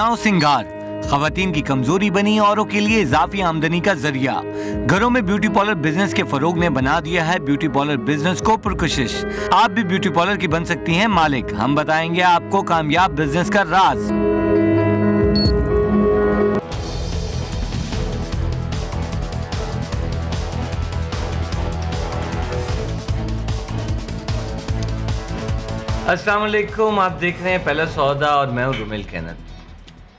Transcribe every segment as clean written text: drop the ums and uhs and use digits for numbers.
बनाओ सिंगार, खवातीन की कमजोरी बनी औरों के लिए इजाफी आमदनी का जरिया। घरों में ब्यूटी पार्लर बिजनेस के फरोग ने बना दिया है ब्यूटी पार्लर बिजनेस को पुरकशिश। आप भी ब्यूटी पार्लर की बन सकती हैं मालिक। हम बताएंगे आपको कामयाब बिजनेस का राज। अस्सलाम वालेकुम, आप देख रहे हैं पहला सौदा और मैं हूं रुमेल कैनत।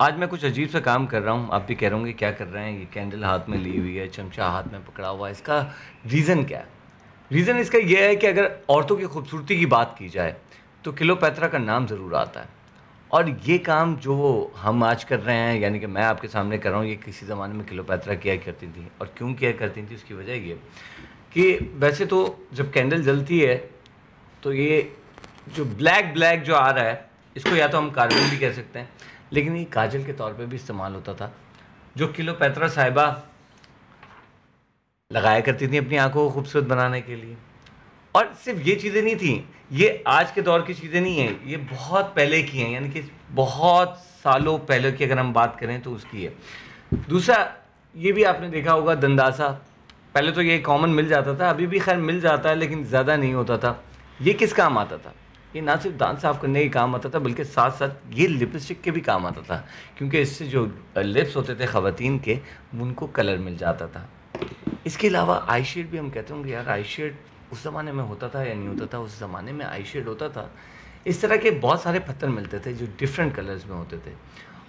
आज मैं कुछ अजीब सा काम कर रहा हूं। आप भी कह रहे होंगे क्या कर रहे हैं। ये कैंडल हाथ में ली हुई है, चमचा हाथ में पकड़ा हुआ है। इसका रीज़न क्या है? रीज़न इसका यह है कि अगर औरतों की खूबसूरती की बात की जाए तो क्लियोपेत्रा का नाम ज़रूर आता है। और ये काम जो हम आज कर रहे हैं, यानी कि मैं आपके सामने कर रहा हूँ, ये किसी ज़माने में क्लियोपेत्रा किया करती थी। और क्यों किया करती थी उसकी वजह ये कि वैसे तो जब कैंडल जलती है तो ये जो ब्लैक जो आ रहा है, इसको या तो हम कार्बन भी कह सकते हैं, लेकिन ये काजल के तौर पे भी इस्तेमाल होता था, जो क्लियोपेत्रा साहिबा लगाया करती थी अपनी आंखों को खूबसूरत बनाने के लिए। और सिर्फ ये चीज़ें नहीं थी, ये आज के दौर की चीज़ें नहीं हैं, ये बहुत पहले की हैं, यानी कि बहुत सालों पहले की अगर हम बात करें तो उसकी है। दूसरा, ये भी आपने देखा होगा दंदासा। पहले तो ये कॉमन मिल जाता था, अभी भी खैर मिल जाता है, लेकिन ज़्यादा नहीं होता था। ये किस काम आता था? ये ना सिर्फ दांत साफ़ करने के काम आता था, बल्कि साथ साथ ये लिपस्टिक के भी काम आता था, क्योंकि इससे जो लिप्स होते थे ख़वातीन के, उनको कलर मिल जाता था। इसके अलावा आई शेड भी हम कहते होंगे यार, आई शेड उस ज़माने में होता था या नहीं होता था? उस ज़माने में आई शेड होता था। इस तरह के बहुत सारे पत्थर मिलते थे जो डिफरेंट कलर्स में होते थे,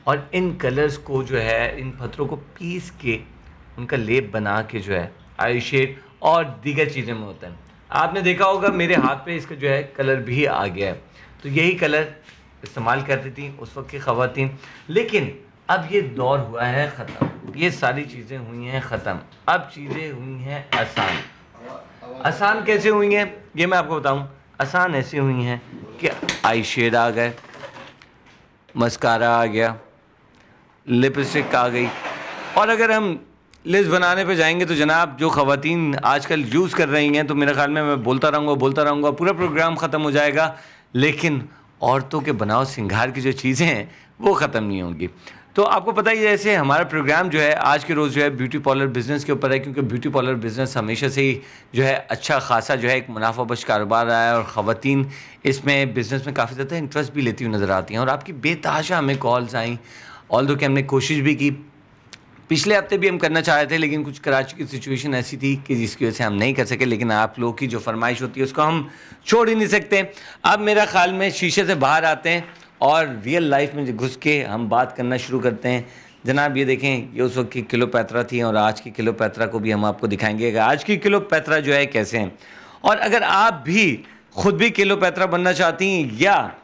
और इन कलर्स को जो है, इन पत्थरों को पीस के उनका लेप बना के जो है आई शेड और दीगर चीज़ें में होता है। आपने देखा होगा मेरे हाथ पे इसका जो है कलर भी आ गया है। तो यही कलर इस्तेमाल करती थी उस वक्त की ख़वातीन, लेकिन अब ये दौर हुआ है ख़त्म। ये सारी चीज़ें हुई हैं ख़त्म। अब चीज़ें हुई हैं आसान। आसान कैसे हुई हैं ये मैं आपको बताऊं। आसान ऐसे हुई हैं कि आई शेड आ गए, मस्कारा आ गया, लिपस्टिक आ गई। और अगर हम लिस्ट बनाने पे जाएंगे तो जनाब जो ख़वातीन आजकल यूज़ कर रही हैं, तो मेरे ख्याल में मैं बोलता रहूँगा, पूरा प्रोग्राम ख़त्म हो जाएगा, लेकिन औरतों के बनाव सिंगार की जो चीज़ें हैं वो ख़त्म नहीं होंगी। तो आपको पता ही है, जैसे हमारा प्रोग्राम जो है आज के रोज़ जो है ब्यूटी पार्लर बिज़नेस के ऊपर है, क्योंकि ब्यूटी पार्लर बिज़नेस हमेशा से ही जो है अच्छा खासा जो है एक मुनाफा बख्श कारोबार रहा है, और ख़वातीन इसमें बिज़नेस में काफ़ी ज़्यादा इंटरेस्ट भी लेती हुई नज़र आती हैं। और आपकी बेतहाशा हमें कॉल्स आई, ऑल्दो कि हमने कोशिश भी की, पिछले हफ्ते भी हम करना चाह रहे थे, लेकिन कुछ कराची की सिचुएशन ऐसी थी कि जिसकी वजह से हम नहीं कर सके। लेकिन आप लोगों की जो फरमाइश होती है उसको हम छोड़ ही नहीं सकते। अब मेरा ख्याल में शीशे से बाहर आते हैं और रियल लाइफ में घुस के हम बात करना शुरू करते हैं। जनाब ये देखें, ये उस वक्त की क्लियोपेत्रा थी, और आज की क्लियोपेत्रा को भी हम आपको दिखाएंगे कि आज की क्लियोपेत्रा जो है कैसे हैं। और अगर आप भी खुद भी क्लियोपेत्रा बनना चाहती हैं, या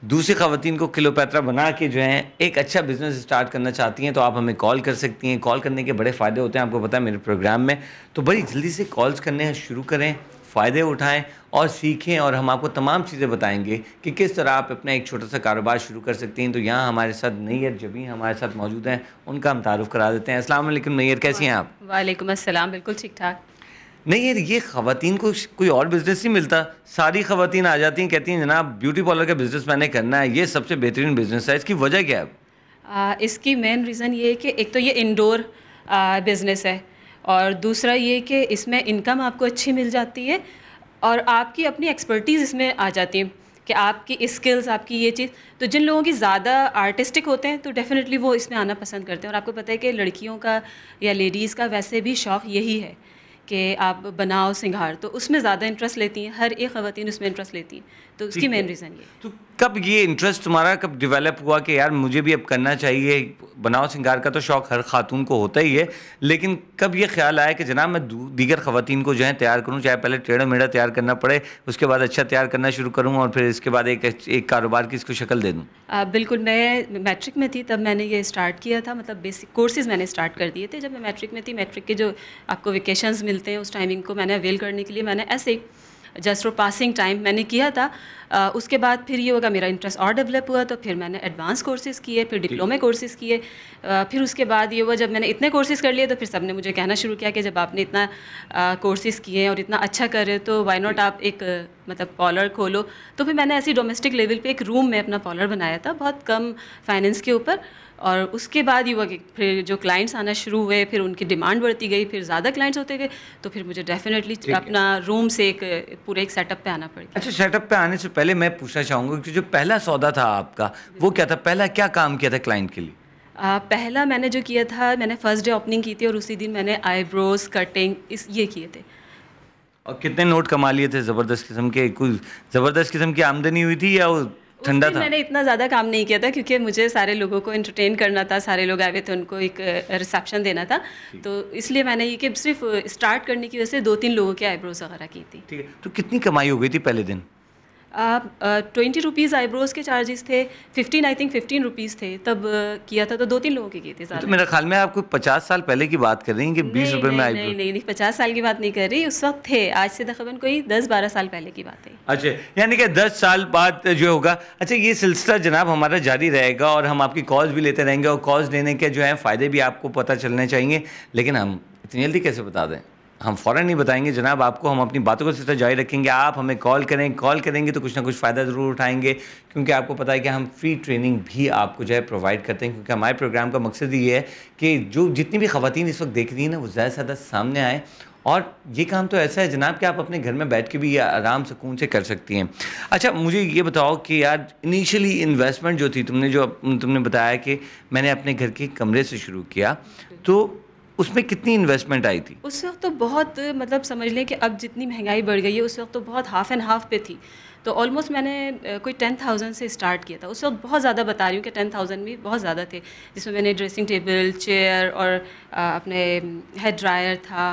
दूसरी ख़वातीन को क्लियोपेत्रा बना के जो है एक अच्छा बिज़नेस स्टार्ट करना चाहती हैं, तो आप हमें कॉल कर सकती हैं। कॉल करने के बड़े फ़ायदे होते हैं, आपको पता है मेरे प्रोग्राम में। तो बड़ी जल्दी से कॉल्स करने शुरू करें, फ़ायदे उठाएं और सीखें, और हम आपको तमाम चीज़ें बताएंगे कि किस तरह आप अपना एक छोटा सा कारोबार शुरू कर सकती हैं। तो यहाँ हमारे साथ नैयर जबीन हमारे साथ मौजूद हैं, उनका हम तारुफ़ करा देते हैं। अस्सलाम वालेकुम नैयर, कैसी हैं आप? वालेकुम अस्सलाम, बिल्कुल ठीक ठाक। नहीं यार, ये ख़वातीन को कोई और बिज़नेस नहीं मिलता। सारी ख़वातीन आ जाती हैं, कहती हैं जनाब ब्यूटी पार्लर का बिज़नेस मैंने करना है, ये सबसे बेहतरीन बिज़नेस है। इसकी वजह क्या है? इसकी मेन रीज़न ये है कि एक तो ये इंडोर बिज़नेस है, और दूसरा ये कि इसमें इनकम आपको अच्छी मिल जाती है, और आपकी अपनी एक्सपर्टीज़ इसमें आ जाती है कि आपकी स्किल्स, आपकी ये चीज़। तो जिन लोगों की ज़्यादा आर्टिस्टिक होते हैं तो डेफ़िनेटली वो इसमें आना पसंद करते हैं। और आपको पता है कि लड़कियों का या लेडीज़ का वैसे भी शौक़ यही है कि आप बनाओ सिंगार, तो उसमें ज़्यादा इंटरेस्ट लेती हैं। हर एक ख़वातीन उसमें इंटरेस्ट लेती हैं, तो उसकी मेन रीज़न ये। तो कब ये इंटरेस्ट तुम्हारा कब डेवलप हुआ कि यार मुझे भी अब करना चाहिए? बनाओ सिंगार का तो शौक़ हर खातून को होता ही है, लेकिन कब ये ख्याल आया कि जनाब मैं दीगर ख़वातीन को जो है तैयार करूँ, चाहे पहले टेढ़ा मेढ़ा तैयार करना पड़े, उसके बाद अच्छा तैयार करना शुरू करूँ, और फिर इसके बाद एक कारोबार की इसको शक्ल दे दूँ? बिल्कुल, मैं मैट्रिक में थी तब मैंने ये स्टार्ट किया था। मतलब बेसिक कोर्सेज़ मैंने स्टार्ट कर दिए थे जब मैं मैट्रिक में थी। मैट्रिक के जो आपको वेकेशंस मिलते हैं, उस टाइमिंग को मैंने अवेल करने के लिए मैंने ऐसे जस्ट फॉर पासिंग टाइम मैंने किया था। उसके बाद फिर ये होगा, मेरा इंटरेस्ट और डेवलप हुआ, तो फिर मैंने एडवांस कोर्सेज़ किए, फिर डिप्लोमे कोर्सेज़ किए। फिर उसके बाद ये हुआ, जब मैंने इतने कोर्सेज़ कर लिए तो फिर सब ने मुझे कहना शुरू किया कि जब आपने इतना कोर्सेज़ किए और इतना अच्छा कर रहे हो तो वाई नॉट आप एक मतलब पार्लर खोलो। तो फिर मैंने ऐसी डोमेस्टिक लेवल पे एक रूम में अपना पार्लर बनाया था, बहुत कम फाइनेंस के ऊपर, और उसके बाद ही हुआ कि फिर जो क्लाइंट्स आना शुरू हुए, फिर उनकी डिमांड बढ़ती गई, फिर ज़्यादा क्लाइंट्स होते गए, तो फिर मुझे डेफिनेटली अपना रूम से एक पूरे एक सेटअप पे आना पड़ गया। अच्छा, सेटअप पे आने से पहले मैं पूछना चाहूँगा कि जो पहला सौदा था आपका वो क्या था? पहला क्या काम किया था क्लाइंट के लिए? पहला मैंने जो किया था, मैंने फर्स्ट डे ओपनिंग की थी और उसी दिन मैंने आईब्रोज कटिंग ये किए थे। और कितने नोट कमा लिए थे? ज़बरदस्त किस्म के, कोई ज़बरदस्त किस्म की आमदनी हुई थी या वो ठंडा था? मैंने इतना ज़्यादा काम नहीं किया था क्योंकि मुझे सारे लोगों को एंटरटेन करना था, सारे लोग आए हुए थे, उनको एक रिसेप्शन देना था, तो इसलिए मैंने ये कि सिर्फ स्टार्ट करने की वजह से 2-3 लोगों के आईब्रोज वगैरह की थी। ठीक है, तो कितनी कमाई हो गई थी पहले दिन? 20 रुपीज़ आईब्रोज के चार्जेस थे, 15 आई थिंक 15 रुपीज़ थे तब किया था, तो 2-3 लोगों के किए थे। तो मेरा ख्याल में आप कोई 50 साल पहले की बात कर रही हैं कि 20 रुपए में आईब्रो? नहीं, 50 साल की बात नहीं कर रही, उस वक्त थे, आज से तकरीबन कोई 10-12 साल पहले की बात है। अच्छा, यानी कि 10 साल बाद जो होगा। अच्छा, ये सिलसिला जनाब हमारा जारी रहेगा और हम आपकी कॉल्स भी लेते रहेंगे और कॉल्स लेने के जो है फ़ायदे भी आपको पता चलने चाहिए, लेकिन हम इतनी जल्दी कैसे बता दें? हम फ़ौरन नहीं बताएंगे जनाब आपको, हम अपनी बातों का सिलसिला जारी रखेंगे। आप हमें कॉल करें, कॉल करेंगे तो कुछ ना कुछ फ़ायदा ज़रूर उठाएंगे, क्योंकि आपको पता है कि हम फ्री ट्रेनिंग भी आपको जो है प्रोवाइड करते हैं, क्योंकि हमारे प्रोग्राम का मकसद ये है कि जो जितनी भी ख़वातीन इस वक्त देख रही हैं ना, वो ज़्यादा से ज़्यादा सामने आए। और ये काम तो ऐसा है जनाब कि आप अपने घर में बैठ के भी ये आराम सुकून से कर सकती हैं। अच्छा, मुझे ये बताओ कि यार इनिशियली इन्वेस्टमेंट जो थी, तुमने बताया कि मैंने अपने घर के कमरे से शुरू किया, तो उसमें कितनी इन्वेस्टमेंट आई थी? उस वक्त तो बहुत, मतलब समझ लें कि अब जितनी महंगाई बढ़ गई है, उस वक्त तो बहुत हाफ़ एंड हाफ़ पे थी, तो ऑलमोस्ट मैंने कोई 10,000 से स्टार्ट किया था। उस वक्त बहुत ज़्यादा बता रही हूँ कि 10,000 भी बहुत ज़्यादा थे, जिसमें मैंने ड्रेसिंग टेबल, चेयर और अपने हेयर ड्रायर था,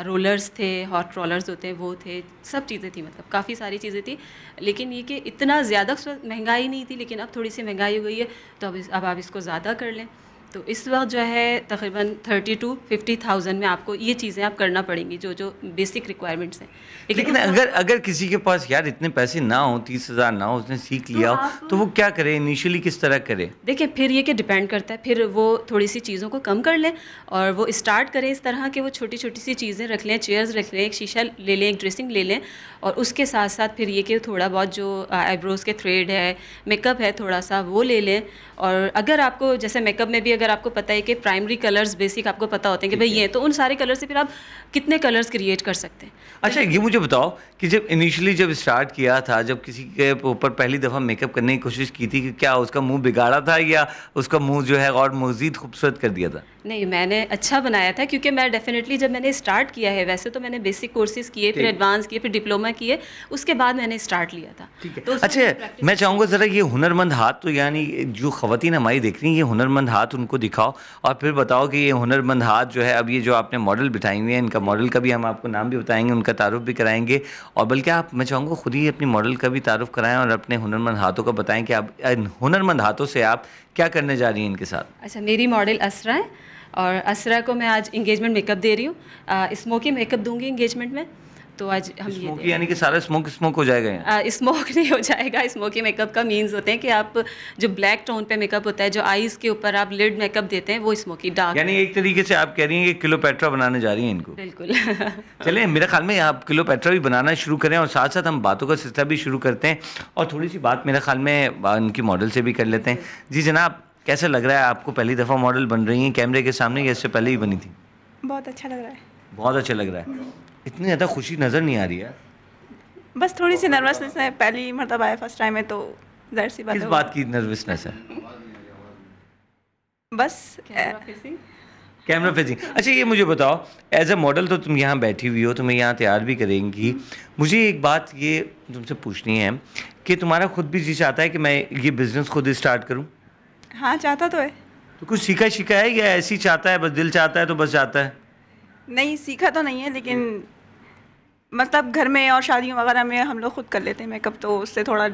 रोलर्स थे, हॉट रोलर्स होते हैं वो थे, सब चीज़ें थी, मतलब काफ़ी सारी चीज़ें थी। लेकिन ये कि इतना ज़्यादा उस वक्त महंगाई नहीं थी, लेकिन अब थोड़ी सी महंगाई हो गई है, तो अब आप इसको ज़्यादा कर लें, तो इस वक्त जो है तकरीबन 30 to 50,000 में आपको ये चीज़ें आप करना पड़ेंगी, जो बेसिक रिक्वायरमेंट्स हैं। लेकिन अगर किसी के पास यार इतने पैसे ना हो, 30,000 ना हो, उसने सीख लिया हो, तो वो क्या करे? इनिशियली किस तरह करे? देखिए, फिर ये कि डिपेंड करता है, फिर वो थोड़ी सी चीज़ों को कम कर लें और वो स्टार्ट करें इस तरह के, वो छोटी छोटी सी चीज़ें रख लें, चेयर्स रख लें, एक शीशा ले लें, एक ड्रेसिंग ले लें, और उसके साथ साथ फिर ये कि थोड़ा बहुत जो आईब्रोज़ के थ्रेड है, मेकअप है, थोड़ा सा वो ले लें। और अगर आपको जैसे मेकअप में भी अगर आपको पता है कि प्राइमरी कलर्स बेसिक आपको पता होते हैं कि भाई ये, तो उन सारे कलर से फिर आप कितने कलर्स क्रिएट कर सकते हैं। अच्छा, ये मुझे बताओ कि जब इनिशियली जब स्टार्ट किया था, जब किसी के ऊपर पहली दफ़ा मेकअप करने की कोशिश की थी, कि क्या उसका मुंह बिगाड़ा था या उसका मुंह जो है और मज़ीद खूबसूरत कर दिया था? नहीं, मैंने अच्छा बनाया था, क्योंकि मैं डेफिनेटली जब मैंने स्टार्ट किया है, वैसे तो मैंने बेसिक कोर्सेज किए, फिर एडवांस किए, फिर डिप्लोमा किए, उसके बाद मैंने स्टार्ट लिया था। ठीक है। तो अच्छा, मैं चाहूँगा ज़रा ये हुनरमंद हाथ, तो यानी जो ख़वातीन हमारी देख रही हैं, ये हुनरमंद हाथ उनको दिखाओ और फिर बताओ कि ये हुनरमंद हाथ जो है, अब ये जो आपने मॉडल बिठाई हुई है, इनका मॉडल का भी हम आपको नाम भी बताएंगे, उनका तारुफ भी कराएंगे, और बल्कि आप, मैं चाहूँगा खुद ही अपनी मॉडल का भी तारुफ कराएं और अपने हुनरमंद हाथों का बताएं कि आप हुनरमंद हाथों से आप क्या करने जा रही हैं इनके साथ। अच्छा, मेरी मॉडल असरा है और असरा को मैं आज इंगेजमेंट मेकअप दे रही हूँ, स्मोकी मेकअप दूंगी इंगेजमेंट में, तो आज हम स्मोकी यानी कि सारा स्मोक हो जाएगा यहाँ? स्मोक नहीं हो जाएगा। स्मोकी मेकअप का मीन्स होते हैं कि आप जो ब्लैक टोन पे मेकअप होता है, जो आईज के ऊपर आप लिड मेकअप देते हैं, वो स्मोकी डार्क। यानी एक तरीके से आप कह रही हैं कि क्लियोपेट्रा बनाने जा रही हैं इनको? बिल्कुल। चलें, मेरे ख्याल में आप क्लियोपेट्रा भी बनाना शुरू करें और साथ साथ हम बातों का सिलसिला भी शुरू करते हैं और थोड़ी सी बात मेरे ख्याल में उनकी मॉडल से भी कर लेते हैं। जी जनाब, कैसा लग रहा है आपको? पहली दफ़ा मॉडल बन रही हैं कैमरे के सामने या इससे पहले ही बनी थी? बहुत अच्छा लग रहा है। बहुत अच्छा लग रहा है। इतनी ज़्यादा खुशी नज़र नहीं आ रही है। बस थोड़ी सी नर्वसनेस है, पहली मरतबा आया, फर्स्ट टाइम है, तो जाहिर सी बात है। किस बात की नर्वसनेस है? बस कैमरा फेसिंग। अच्छा, ये मुझे बताओ, एज अ मॉडल तो तुम यहाँ बैठी हुई हो, तुम्हें यहाँ तैयार भी करेंगी, मुझे एक बात ये तुमसे पूछनी है कि तुम्हारा खुद भी जी चाहता है कि मैं ये बिज़नेस खुद स्टार्ट करूँ? हाँ, चाहता तो है। तो कुछ सीखा है या ऐसे ही चाहता है, बस दिल चाहता है तो बस चाहता है? नहीं, सीखा तो नहीं है, लेकिन मतलब घर में और शादियों वगैरह में हम लोग खुद कर लेते हैं मेकअप, तो उससे थोड़ा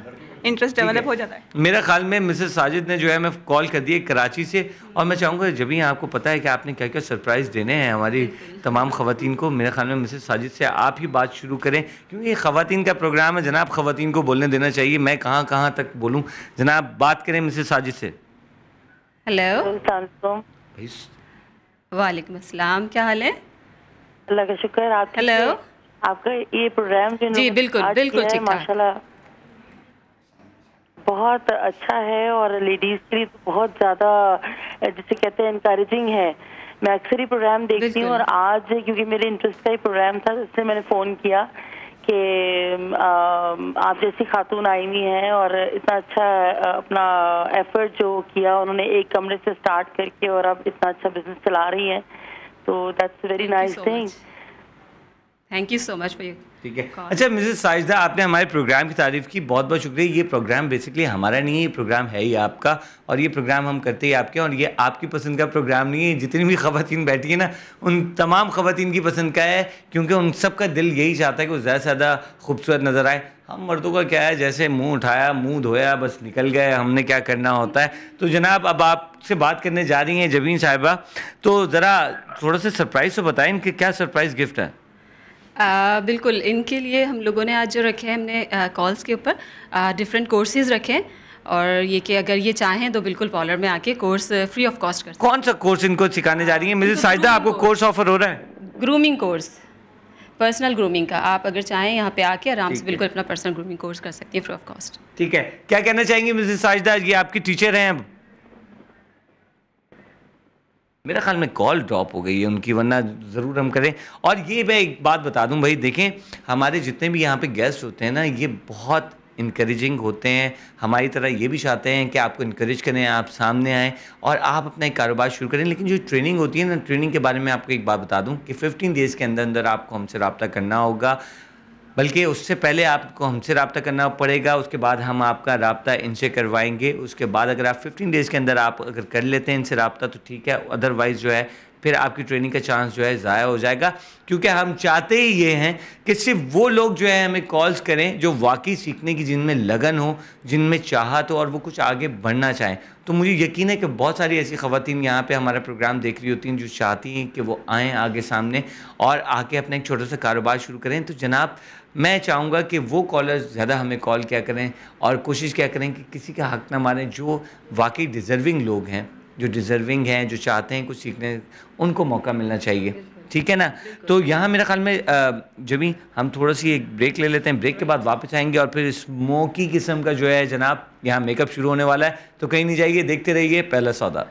इंटरेस्ट डेवलप हो जाता है। मेरा ख्याल में मिसेस साजिद ने जो है, मैं कॉल कर दी कराची से, और मैं चाहूँगा जब ही आपको पता है कि आपने क्या क्या सरप्राइज़ देने हैं हमारी तमाम ख़वातीन को, मेरे ख्याल में मिसेस साजिद से आप ही बात शुरू करें, क्योंकि ये ख़वातीन का प्रोग्राम है जनाब, ख़वातीन को बोलने देना चाहिए। मैं कहाँ तक बोलूँ जनाब? बात करें मिसेस साजिद से। हेलो। वालेकुम अस्सलाम, क्या हाल है? अल्लाह का शुक्र। आप हेलो। आपका ये प्रोग्राम जो जी बिल्कुल ठीक ठाक माशाल्लाह बहुत अच्छा है और लेडीज़ के लिए तो बहुत ज़्यादा जिसे कहते हैं इनकरेजिंग है। मैं अक्सर ही प्रोग्राम देखती हूँ और आज क्योंकि मेरे इंटरेस्ट का ही प्रोग्राम था इसलिए मैंने फ़ोन किया कि आप जैसी खातून आई हुई हैं और इतना अच्छा अपना एफर्ट जो किया उन्होंने, एक कमरे से स्टार्ट करके और अब इतना अच्छा बिजनेस चला रही हैं, तो that's very nice thing. Thank you so much for you. ठीक है। अच्छा मिसेस साजिदा, आपने हमारे प्रोग्राम की तारीफ़ की, बहुत बहुत शुक्रिया। ये प्रोग्राम बेसिकली हमारा नहीं है, ये प्रोग्राम है ही आपका और ये प्रोग्राम हम करते ही आपके, और ये आपकी पसंद का प्रोग्राम नहीं है। जितनी भी ख़वातीन बैठी है ना, उन तमाम ख़वातीन की पसंद का है, क्योंकि उन सब का दिल यही चाहता है कि वो ज़्यादा से ज़्यादा खूबसूरत नज़र आए। हम मर्दों का क्या है, जैसे मुँह उठाया, मुँह धोया, बस निकल गए, हमने क्या करना होता है। तो जनाब अब आपसे बात करने जा रही हैं जबीन साहिबा, तो ज़रा थोड़ा सा सरप्राइज़ तो बताएं इनके क्या सरप्राइज़ गिफ्ट है। बिल्कुल, इनके लिए हम लोगों ने आज जो रखे हैं, हमने कॉल्स के ऊपर डिफरेंट कोर्सेज़ रखे हैं, और ये कि अगर ये चाहें तो बिल्कुल पार्लर में आके कोर्स फ्री ऑफ कॉस्ट कर सकते हैं। कौन सा कोर्स इनको सिखाने जा रही हैं मिसेस साजिदा? आपको कोर्स ऑफर हो रहा है? ग्रूमिंग कोर्स, पर्सनल ग्रूमिंग का। आप अगर चाहें यहाँ पे आके आराम से बिल्कुल अपना पर्सनल ग्रूमिंग कोर्स कर सकती हैं फ्री ऑफ कॉस्ट। ठीक है, क्या कहना चाहेंगी मिसेस साजिदा? ये आपकी टीचर हैं अब? मेरा ख्याल में कॉल ड्रॉप हो गई है उनकी, वरना ज़रूर हम करें। और ये मैं एक बात बता दूं भाई, देखें हमारे जितने भी यहाँ पे गेस्ट होते हैं ना, ये बहुत इनकरेजिंग होते हैं, हमारी तरह ये भी चाहते हैं कि आपको इनकरेज करें, आप सामने आएँ और आप अपना एक कारोबार शुरू करें। लेकिन जो ट्रेनिंग होती है ना, ट्रेनिंग के बारे में आपको एक बात बता दूँ कि 15 डेज़ के अंदर अंदर आपको हमसे रब्ता करना होगा, बल्कि उससे पहले आपको हमसे रब्ता करना पड़ेगा। उसके बाद हम आपका रब्ता इनसे करवाएंगे। उसके बाद अगर आप 15 डेज़ के अंदर आप अगर कर लेते हैं इनसे रब्ता तो ठीक है, अदरवाइज़ जो है फिर आपकी ट्रेनिंग का चांस जो है ज़ाया हो जाएगा। क्योंकि हम चाहते ही ये हैं कि सिर्फ वो लोग जो है हमें कॉल्स करें जो वाकई सीखने की, जिनमें लगन हो, जिनमें चाहत हो और वो कुछ आगे बढ़ना चाहें। तो मुझे यकीन है कि बहुत सारी ऐसी ख़वातीन यहाँ पे हमारा प्रोग्राम देख रही होती हैं जो चाहती हैं कि वो आएँ आगे सामने और आके अपना एक छोटा सा कारोबार शुरू करें। तो जनाब मैं चाहूँगा कि वो कॉलर्स ज़्यादा हमें कॉल किया करें और कोशिश किया करें कि किसी का हक़ ना मारें। जो वाकई डिज़र्विंग लोग हैं, जो डिज़र्विंग हैं, जो चाहते हैं कुछ सीखने, उनको मौका मिलना चाहिए। ठीक है ना? तो यहाँ मेरा ख्याल में जब हम थोड़ा सी एक ब्रेक ले लेते हैं, ब्रेक के बाद वापस आएंगे और फिर स्मोकी किस्म का जो है जनाब यहाँ मेकअप शुरू होने वाला है। तो कहीं नहीं जाइए, देखते रहिए पहला सौदा।